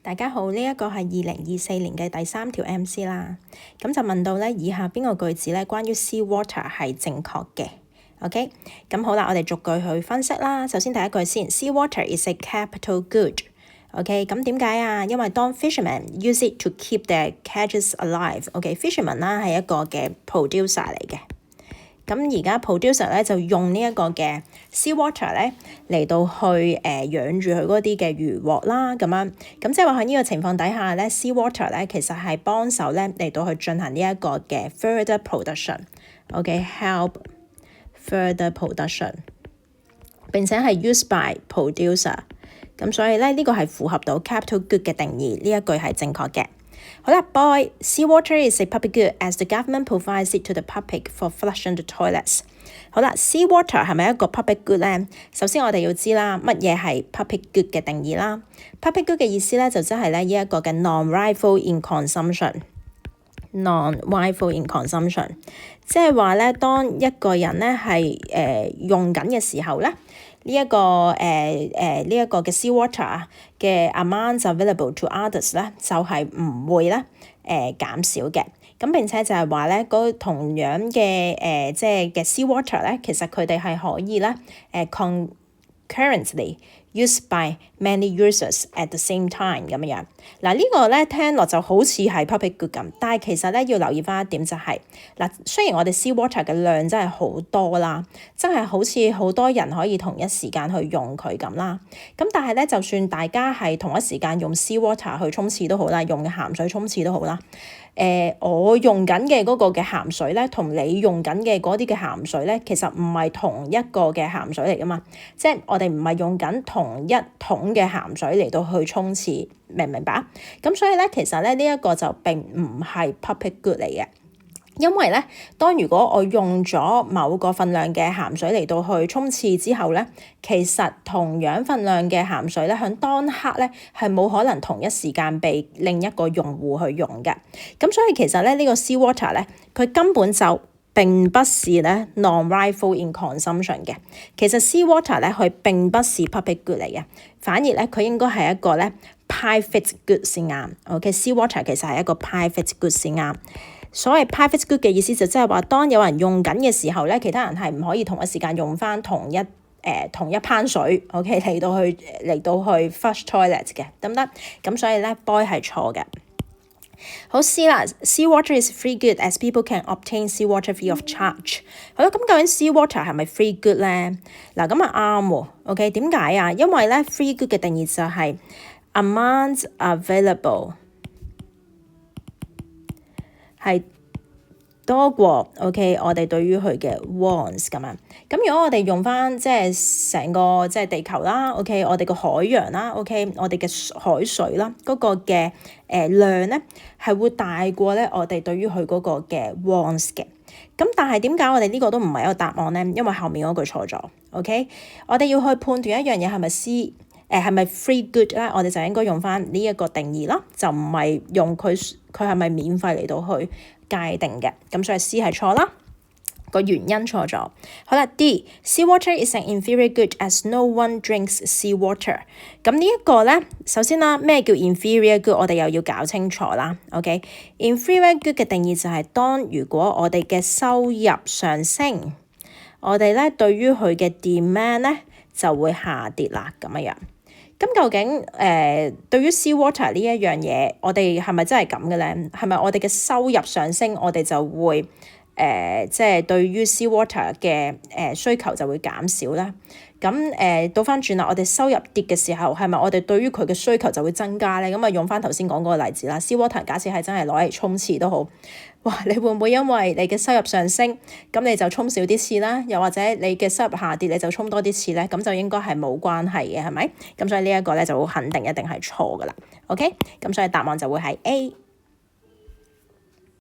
大家好，呢一個係2024年嘅第3條 MC 啦。咁就問到咧，以下邊個句子咧關於 sea water 係正確嘅 ？OK， 咁好啦，我哋逐句去分析啦。首先第一句先 ，sea water is a capital good。OK， 咁點解啊？因為當 fishermen use it to keep their catches alive。OK，fishermen 啦係一個嘅 producer 嚟嘅。咁而家 producer 咧就用呢一個嘅 sea water 咧嚟到去養住佢嗰啲嘅魚獲啦，咁樣咁即係話喺呢個情況底下咧 sea water 咧其實係幫手咧嚟到去進行呢一個嘅 further production。OK，help further production， 並且係 used by producer。咁所以咧呢個係符合到 capital good 嘅定義，呢一句係正確嘅。好啦 ，Boy, sea water is a public good as the government provides it to the public for flushing the toilets。好啦 ，sea water 係咪一個 public good 咧？首先我哋要知啦，乜嘢係 public good 嘅定義啦 ？public good 嘅意思咧就即係咧呢一個嘅 non-rightful in consumption。non-rightful in consumption， 即係話咧，當一個人咧係用緊嘅時候咧。呢一個嘅 sea water 嘅 amount available to others 咧，就係唔會咧減少嘅。咁並且就係話咧，嗰同樣嘅即係嘅 sea water 咧，其實佢哋係可以咧concurrently used by many users at the same time 咁樣。嗱呢個咧聽落就好似係 public good 咁，但係其實咧要留意翻一點就係嗱，雖然我哋 sea water 嘅量真係好多啦，真係好似好多人可以同一時間去用佢咁啦。咁但係咧，就算大家係同一時間用 sea water 去沖廁都好啦，用鹹水沖廁都好啦。我用緊嘅嗰個嘅鹹水咧，同你用緊嘅嗰啲嘅鹹水咧，其實唔係同一個嘅鹹水嚟噶嘛，即係我哋唔係用緊同一桶嘅鹹水嚟到去沖廁，明唔明白？咁所以咧，其實咧呢一個就並唔係 public good 嚟嘅。因為咧，如果我用咗某個份量嘅鹹水嚟到去沖廁之後咧，其實同樣份量嘅鹹水咧，喺當刻咧係冇可能同一時間被另一個用戶去用嘅。咁所以其實咧呢個 sea water 咧，佢根本就並不是咧 non-rightful in consumption 嘅。其實 sea water 咧佢並不是 public good 嚟嘅，反而咧佢應該係一個咧 private good 先啱。OK，sea water 其實係一個 private good 先啱。所謂 private good 嘅意思就即係話，當有人用緊嘅時候咧，其他人係唔可以同一時間用翻同一灘水 ，OK 嚟到去 flush toilet 嘅，得唔得？咁所以咧 boy 係錯嘅。好 C 啦 ，sea water is free good as people can obtain sea water free of charge。好啦，咁究竟 sea water 係咪 free good 咧？嗱，咁啊啱喎 ，OK 點解啊？因為咧 free good 嘅定義就係 amount available。係多過 OK， 我哋對於佢嘅 wants 咁樣。咁如果我哋用翻即係成個即係地球啦 ，OK， 我哋個海洋啦 ，OK， 我哋嘅海水啦，嗰個嘅量咧係會大過咧我哋對於佢嗰個嘅 wants 嘅。咁但係點解我哋呢個都唔係一個答案咧？因為後面嗰句錯咗 ，OK， 我哋要去判斷一樣嘢係咪 C。係咪 free good 咧？我哋就應該用翻呢一個定義啦，就唔係用佢係咪免費嚟到去界定嘅。咁所以 C 係錯啦，個原因錯咗。好啦 ，D sea water is an inferior good as no one drinks sea water。咁呢一個咧，首先啦，咩叫 inferior good？ 我哋又要搞清楚啦。OK，inferior good 嘅定義就係如果我哋嘅收入上升，我哋咧對於佢嘅 demand 咧就會下跌啦，咁樣。咁究竟對於 sea water 呢一樣嘢，我哋係咪真係咁嘅咧？係咪我哋嘅收入上升，我哋就會即係對於 sea water 嘅需求就會減少咧？咁倒翻轉啦，我哋收入跌嘅時候，係咪我哋對於佢嘅需求就會增加咧？咁啊用翻頭先講嗰個例子啦 ，sea water 假設係真係攞嚟沖廁都好，哇！你會唔會因為你嘅收入上升，咁你就沖少啲廁啦？又或者你嘅收入下跌，你就沖多啲廁咧？咁就應該係冇關係嘅，係咪？咁所以呢一個咧就好肯定一定係錯噶啦。OK，咁所以答案就會係 A。